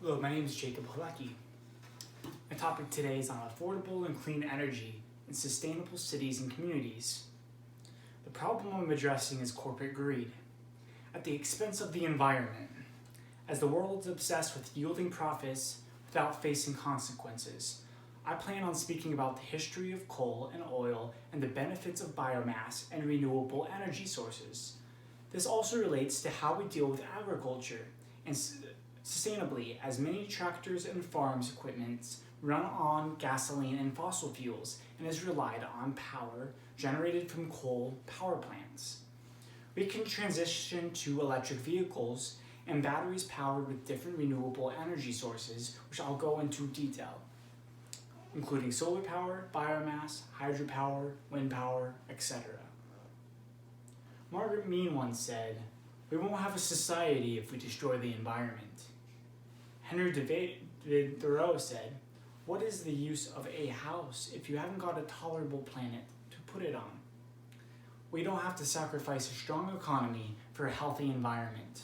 Hello, my name is Jacob Halecki. My topic today is on affordable and clean energy in sustainable cities and communities. The problem I'm addressing is corporate greed, at the expense of the environment, as the world is obsessed with yielding profits without facing consequences. I plan on speaking about the history of coal and oil and the benefits of biomass and renewable energy sources. This also relates to how we deal with agriculture and sustainably, as many tractors and farms equipment run on gasoline and fossil fuels and is relied on power generated from coal power plants. We can transition to electric vehicles and batteries powered with different renewable energy sources, which I'll go into detail, including solar power, biomass, hydropower, wind power, etc. Margaret Mead once said, "We won't have a society if we destroy the environment." Henry David Thoreau said, "What is the use of a house if you haven't got a tolerable planet to put it on?" We don't have to sacrifice a strong economy for a healthy environment.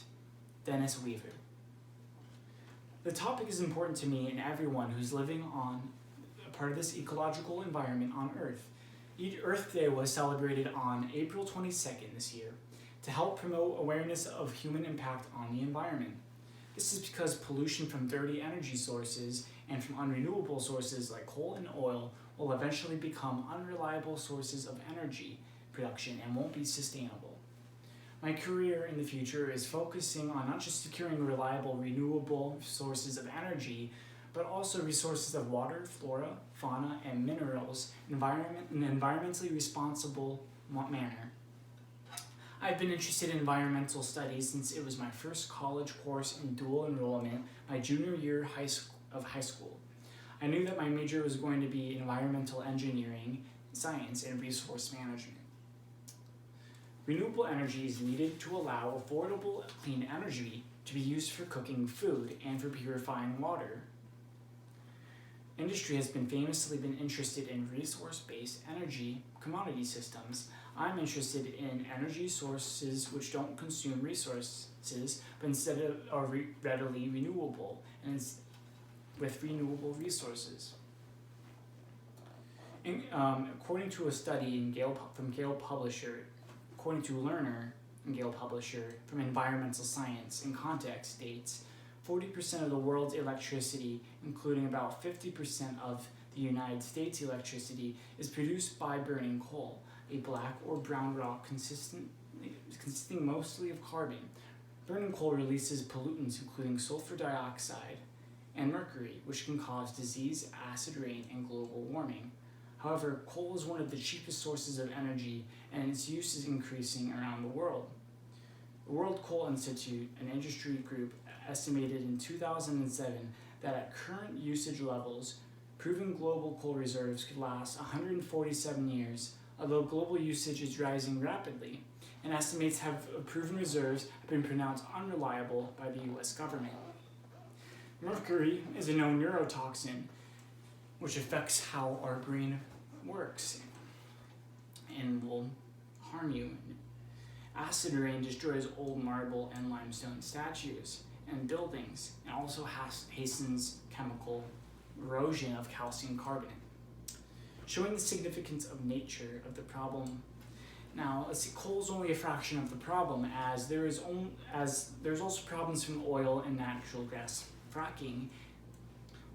Dennis Weaver. The topic is important to me and everyone who's living on a part of this ecological environment on Earth. Earth Day was celebrated on April 22nd this year to help promote awareness of human impact on the environment. This is because pollution from dirty energy sources and from unrenewable sources like coal and oil will eventually become unreliable sources of energy production and won't be sustainable. My career in the future is focusing on not just securing reliable renewable sources of energy, but also resources of water, flora, fauna, and minerals in an environmentally responsible manner. I've been interested in environmental studies since it was my first college course in dual enrollment my junior year of high school. I knew that my major was going to be environmental engineering, science, and resource management. Renewable energy is needed to allow affordable, clean energy to be used for cooking food and for purifying water. Industry has famously been interested in resource-based energy commodity systems. I'm interested in energy sources which don't consume resources, but instead are readily renewable and with renewable resources. According to a study from Gale Publisher, according to Lerner and Gale Publisher from Environmental Science and Context states, 40% of the world's electricity, including about 50% of the United States electricity, is produced by burning coal, a black or brown rock consisting mostly of carbon. Burning coal releases pollutants including sulfur dioxide and mercury, which can cause disease, acid rain, and global warming. However, coal is one of the cheapest sources of energy, and its use is increasing around the world. The World Coal Institute, an industry group, estimated in 2007 that at current usage levels, proven global coal reserves could last 147 years, although global usage is rising rapidly, and estimates have proven reserves have been pronounced unreliable by the US government. Mercury is a known neurotoxin, which affects how our brain works and will harm you. Acid rain destroys old marble and limestone statues and buildings, and also hastens chemical erosion of calcium carbonate, showing the significance of nature of the problem. Now, let's see, coal is only a fraction of the problem, as there's also problems from oil and natural gas fracking.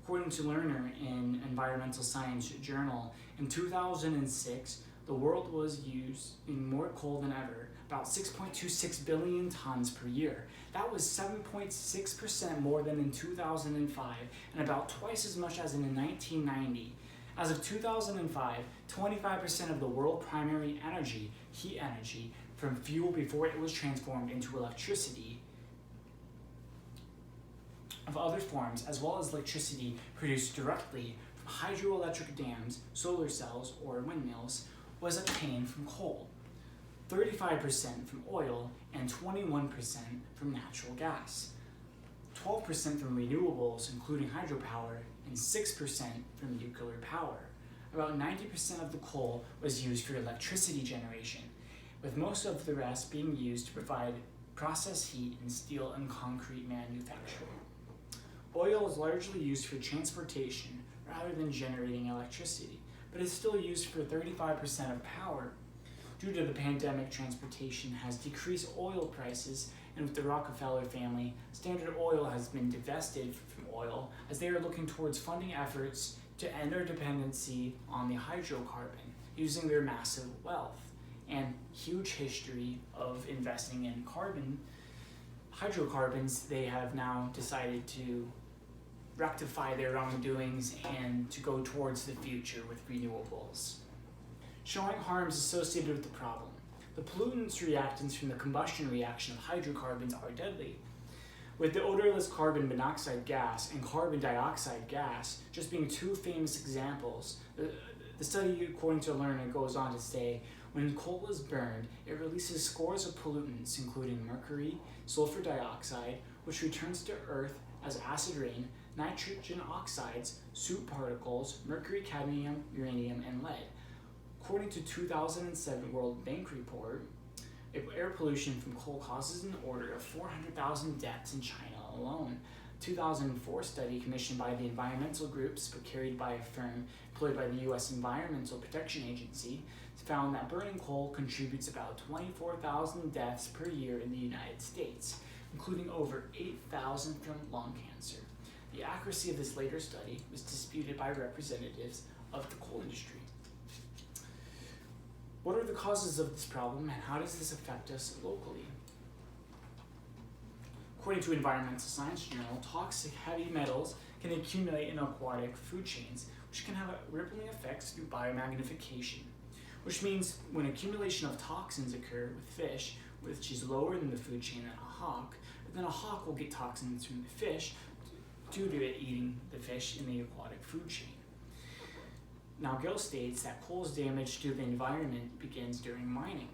According to Lerner in Environmental Science Journal, in 2006, the world was using more coal than ever, about 6.26 billion tons per year. That was 7.6% more than in 2005, and about twice as much as in 1990. As of 2005, 25% of the world primary energy, heat energy, from fuel before it was transformed into electricity, of other forms, as well as electricity produced directly from hydroelectric dams, solar cells, or windmills, was obtained from coal, 35% from oil, and 21% from natural gas, 12% from renewables, including hydropower, and 6% from nuclear power. About 90% of the coal was used for electricity generation, with most of the rest being used to provide process heat in steel and concrete manufacturing. Oil is largely used for transportation rather than generating electricity, but is still used for 35% of power. Due to the pandemic, transportation has decreased oil prices, and with the Rockefeller family, Standard Oil has been divested from oil as they are looking towards funding efforts to end our dependency on the hydrocarbon using their massive wealth and huge history of investing in hydrocarbons. They have now decided to rectify their wrongdoings and to go towards the future with renewables. Showing harms associated with the problem. The pollutants reactants from the combustion reaction of hydrocarbons are deadly, with the odorless carbon monoxide gas and carbon dioxide gas just being two famous examples. The study, according to a learner, goes on to say, when coal is burned, it releases scores of pollutants, including mercury, sulfur dioxide, which returns to Earth as acid rain, nitrogen oxides, soot particles, mercury, cadmium, uranium, and lead. According to 2007 World Bank report, air pollution from coal causes an order of 400,000 deaths in China alone. 2004 study commissioned by the environmental groups but carried by a firm employed by the U.S. Environmental Protection Agency found that burning coal contributes about 24,000 deaths per year in the United States, including over 8,000 from lung cancer. The accuracy of this later study was disputed by representatives of the coal industry. What are the causes of this problem and how does this affect us locally? According to Environmental Science Journal, toxic heavy metals can accumulate in aquatic food chains, which can have rippling effects through biomagnification, which means when accumulation of toxins occur with fish, which is lower than the food chain than a hawk, but then a hawk will get toxins from the fish due to it eating the fish in the aquatic food chain. Now, Gill states that coal's damage to the environment begins during mining.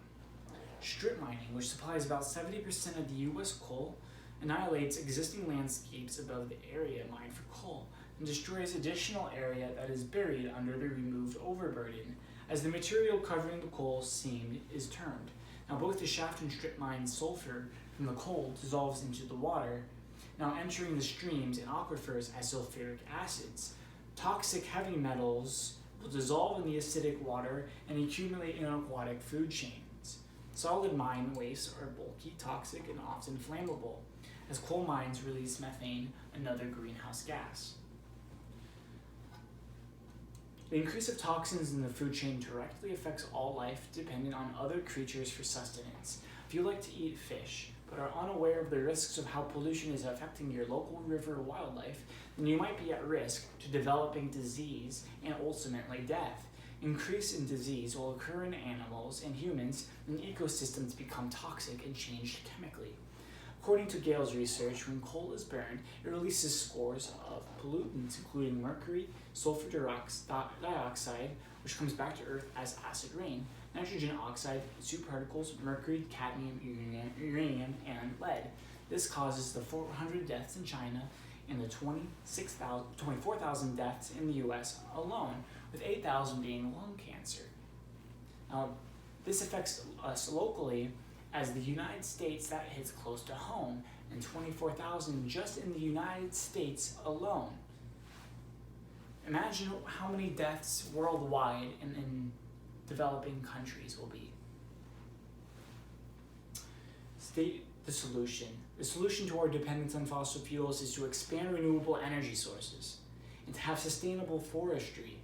Strip mining, which supplies about 70% of the U.S. coal, annihilates existing landscapes above the area mined for coal and destroys additional area that is buried under the removed overburden, as the material covering the coal seam is termed. Now, both the shaft and strip mine sulfur from the coal dissolves into the water, now entering the streams and aquifers as sulfuric acids. Toxic heavy metals will dissolve in the acidic water and accumulate in aquatic food chains. Solid mine wastes are bulky, toxic, and often flammable, as coal mines release methane, another greenhouse gas. The increase of toxins in the food chain directly affects all life dependent on other creatures for sustenance. If you like to eat fish, but are unaware of the risks of how pollution is affecting your local river or wildlife, then you might be at risk to developing disease and ultimately death. Increase in disease will occur in animals and humans when ecosystems become toxic and changed chemically. According to Gale's research, when coal is burned, it releases scores of pollutants, including mercury, sulfur dioxide, which comes back to Earth as acid rain, nitrogen oxide, soot particles, mercury, cadmium, uranium, and lead. This causes the 400 deaths in China and the 24,000 deaths in the U.S. alone, with 8,000 being lung cancer. Now, this affects us locally, as the United States, that hits close to home, and 24,000 just in the United States alone. Imagine how many deaths worldwide and in developing countries will be. State the solution. The solution to our dependence on fossil fuels is to expand renewable energy sources and to have sustainable forestry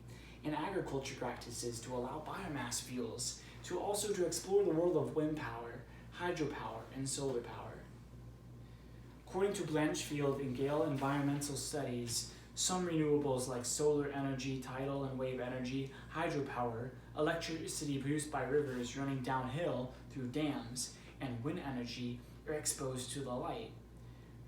and agriculture practices to allow biomass fuels, to explore the world of wind power, hydropower, and solar power. According to Blanchfield and Gale Environmental Studies, some renewables like solar energy, tidal and wave energy, hydropower, electricity produced by rivers running downhill through dams, and wind energy are exposed to the light.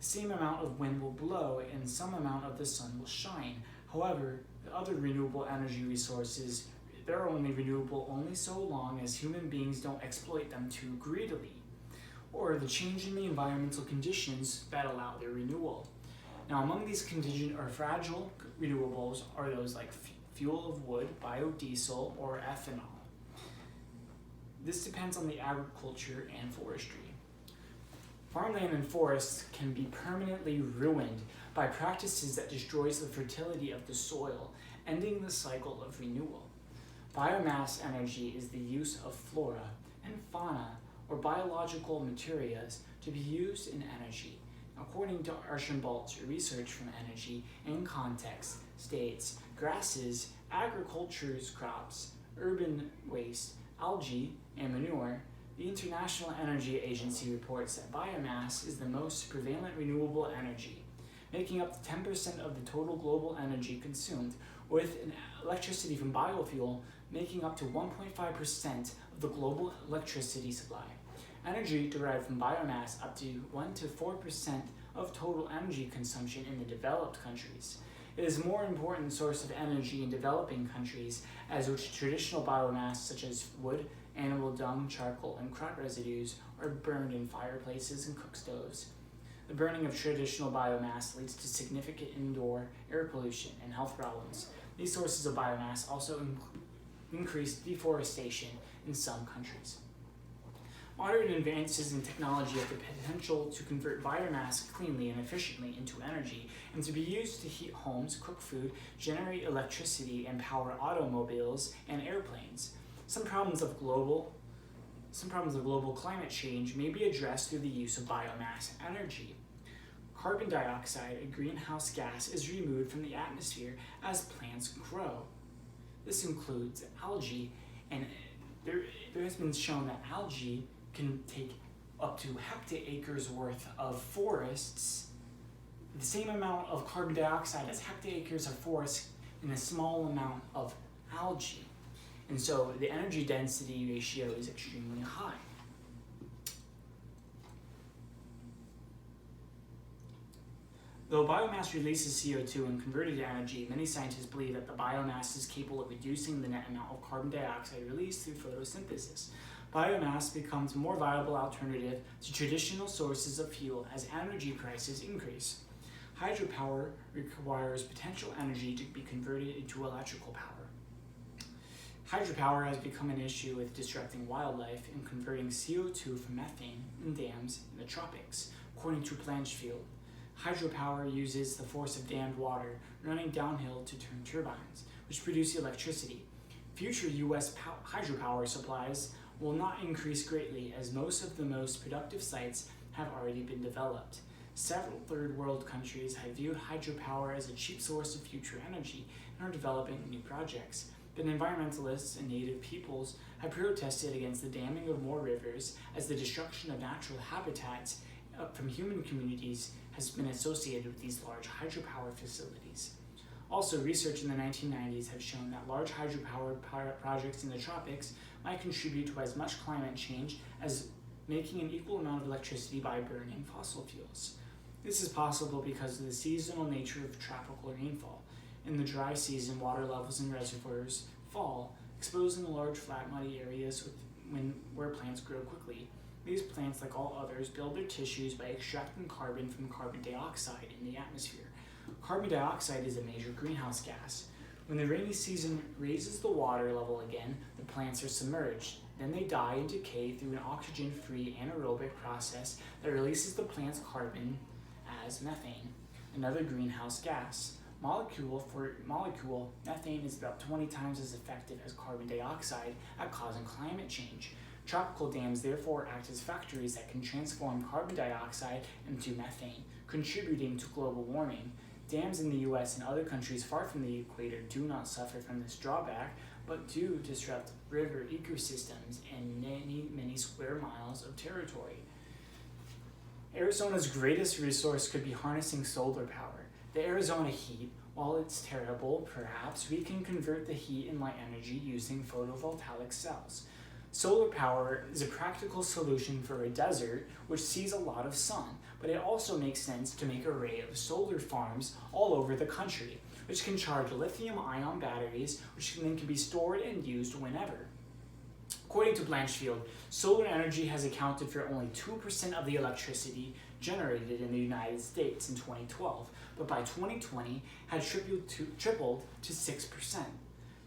The same amount of wind will blow and some amount of the sun will shine. However, the other renewable energy resources, they're only renewable only so long as human beings don't exploit them too greedily, or the change in the environmental conditions that allow their renewal. Now, among these contingent or fragile renewables are those like fuel of wood, biodiesel, or ethanol. This depends on the agriculture and forestry. Farmland and forests can be permanently ruined by practices that destroys the fertility of the soil, ending the cycle of renewal. Biomass energy is the use of flora and fauna or biological materials to be used in energy. According to Archambault's research from Energy in Context states, grasses, agriculture's crops, urban waste, algae, and manure. The International Energy Agency reports that biomass is the most prevalent renewable energy, making up 10% of the total global energy consumed, with electricity from biofuel making up to 1.5% of the global electricity supply. Energy derived from biomass up to 1 to 4% of total energy consumption in the developed countries. It is a more important source of energy in developing countries, as which traditional biomass such as wood, animal dung, charcoal, and crop residues are burned in fireplaces and cook stoves. The burning of traditional biomass leads to significant indoor air pollution and health problems. These sources of biomass also increase deforestation in some countries. Modern advances in technology have the potential to convert biomass cleanly and efficiently into energy and to be used to heat homes, cook food, generate electricity, and power automobiles and airplanes. Some problems of global climate change may be addressed through the use of biomass energy. Carbon dioxide, a greenhouse gas, is removed from the atmosphere as plants grow. This includes algae, and there has been shown that algae can take up to hectaacres worth of forests, the same amount of carbon dioxide as hectaacres of forest in a small amount of algae. And so the energy density ratio is extremely high. Though biomass releases CO2 when converted to energy, many scientists believe that the biomass is capable of reducing the net amount of carbon dioxide released through photosynthesis. Biomass becomes a more viable alternative to traditional sources of fuel as energy prices increase. Hydropower requires potential energy to be converted into electrical power. Hydropower has become an issue with disrupting wildlife and converting CO2 from methane in dams in the tropics, according to Blanchfield. Hydropower uses the force of dammed water running downhill to turn turbines, which produce electricity. Future U.S. hydropower supplies will not increase greatly, as most of the most productive sites have already been developed. Several third world countries have viewed hydropower as a cheap source of future energy and are developing new projects. But environmentalists and native peoples have protested against the damming of more rivers, as the destruction of natural habitats from human communities has been associated with these large hydropower facilities. Also, research in the 1990s have shown that large hydropower projects in the tropics might contribute to as much climate change as making an equal amount of electricity by burning fossil fuels. This is possible because of the seasonal nature of tropical rainfall. In the dry season, water levels in reservoirs fall, exposing large flat muddy areas where plants grow quickly. These plants, like all others, build their tissues by extracting carbon from carbon dioxide in the atmosphere. Carbon dioxide is a major greenhouse gas. When the rainy season raises the water level again, the plants are submerged. Then they die and decay through an oxygen-free anaerobic process that releases the plant's carbon as methane, another greenhouse gas. Molecule for molecule, methane is about 20 times as effective as carbon dioxide at causing climate change. Tropical dams therefore act as factories that can transform carbon dioxide into methane, contributing to global warming. Dams in the US and other countries far from the equator do not suffer from this drawback, but do disrupt river ecosystems and many square miles of territory. Arizona's greatest resource could be harnessing solar power. The Arizona heat, while it's terrible, perhaps we can convert the heat and light energy using photovoltaic cells. Solar power is a practical solution for a desert which sees a lot of sun, but it also makes sense to make an array of solar farms all over the country, which can charge lithium-ion batteries, which then can be stored and used whenever. According to Blanchfield, solar energy has accounted for only 2% of the electricity generated in the United States in 2012, but by 2020 had tripled to 6%.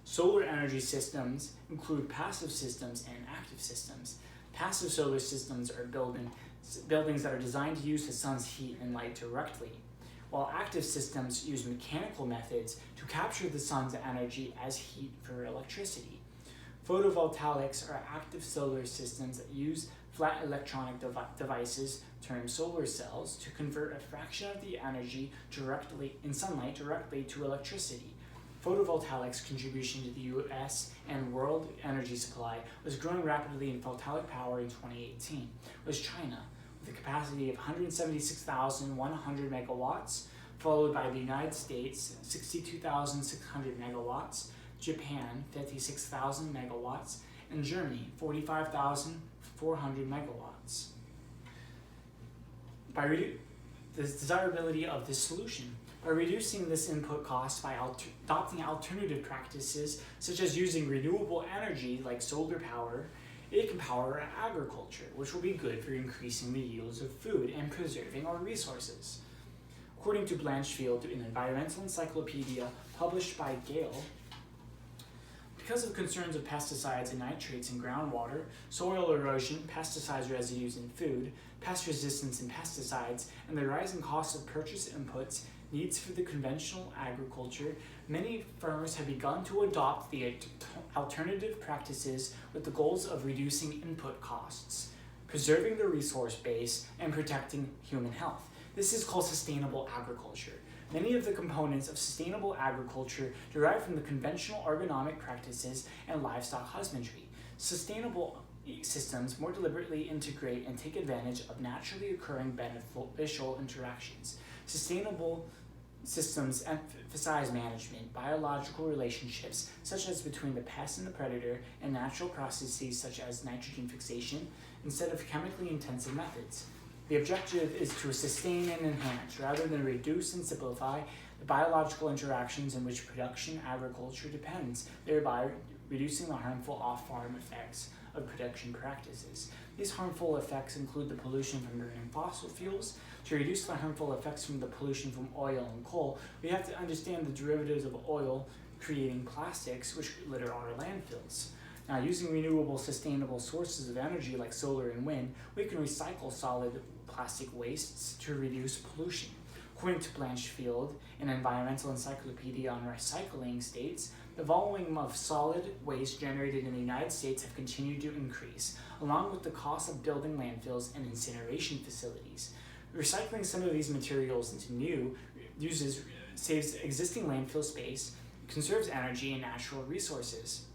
Solar energy systems include passive systems and active systems. Passive solar systems are buildings that are designed to use the sun's heat and light directly, while active systems use mechanical methods to capture the sun's energy as heat for electricity. Photovoltaics are active solar systems that use flat electronic devices, termed solar cells, to convert a fraction of the energy in sunlight directly to electricity. Photovoltaics' contribution to the US and world energy supply was growing rapidly in photovoltaic power in 2018, was China, with a capacity of 176,100 megawatts, followed by the United States, 62,600 megawatts, Japan, 56,000 megawatts, and Germany, 45,400 megawatts. The desirability of this solution. By reducing this input cost by adopting alternative practices, such as using renewable energy like solar power, it can power agriculture, which will be good for increasing the yields of food and preserving our resources. According to Blanchfield, an environmental encyclopedia published by Gale, because of concerns of pesticides and nitrates in groundwater, soil erosion, pesticide residues in food, pest resistance in pesticides, and the rising cost of purchase inputs needs for the conventional agriculture, many farmers have begun to adopt the alternative practices with the goals of reducing input costs, preserving the resource base, and protecting human health. This is called sustainable agriculture. Many of the components of sustainable agriculture derive from the conventional agronomic practices and livestock husbandry. Sustainable systems more deliberately integrate and take advantage of naturally occurring beneficial interactions. Sustainable systems emphasize management, biological relationships, such as between the pest and the predator, and natural processes such as nitrogen fixation, instead of chemically intensive methods. The objective is to sustain and enhance, rather than reduce and simplify, the biological interactions in which production agriculture depends, thereby reducing the harmful off-farm effects of production practices. These harmful effects include the pollution from burning fossil fuels. To reduce the harmful effects from the pollution from oil and coal, we have to understand the derivatives of oil creating plastics which litter our landfills. Now, using renewable, sustainable sources of energy like solar and wind, we can recycle solid plastic wastes to reduce pollution. According to Blanchfield, an environmental encyclopedia on recycling, states, the volume of solid waste generated in the United States have continued to increase, along with the cost of building landfills and incineration facilities. Recycling some of these materials into new uses saves existing landfill space, conserves energy and natural resources.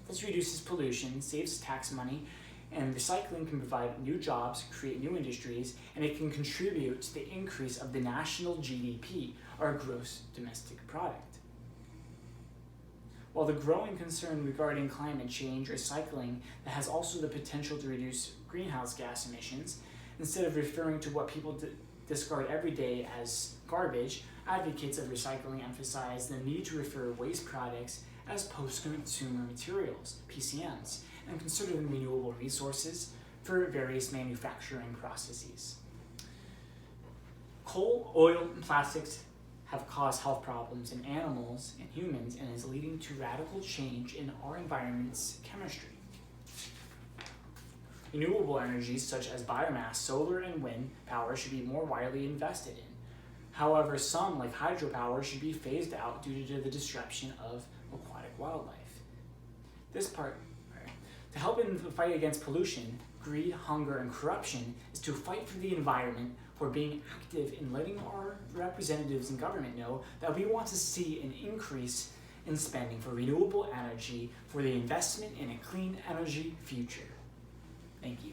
This reduces pollution, saves tax money, and recycling can provide new jobs, create new industries, and it can contribute to the increase of the national GDP, or gross domestic product. While the growing concern regarding climate change, recycling that has also the potential to reduce greenhouse gas emissions, instead of referring to what people discard every day as garbage, advocates of recycling emphasize the need to refer waste products as post-consumer materials, PCMs, and consider them renewable resources for various manufacturing processes. Coal, oil, and plastics have caused health problems in animals and humans and is leading to radical change in our environment's chemistry. Renewable energies such as biomass, solar, and wind power should be more widely invested in. However, some, like hydropower, should be phased out due to the disruption of aquatic wildlife. To help in the fight against pollution, greed, hunger, and corruption is to fight for the environment, for being active in letting our representatives in government know that we want to see an increase in spending for renewable energy for the investment in a clean energy future. Thank you.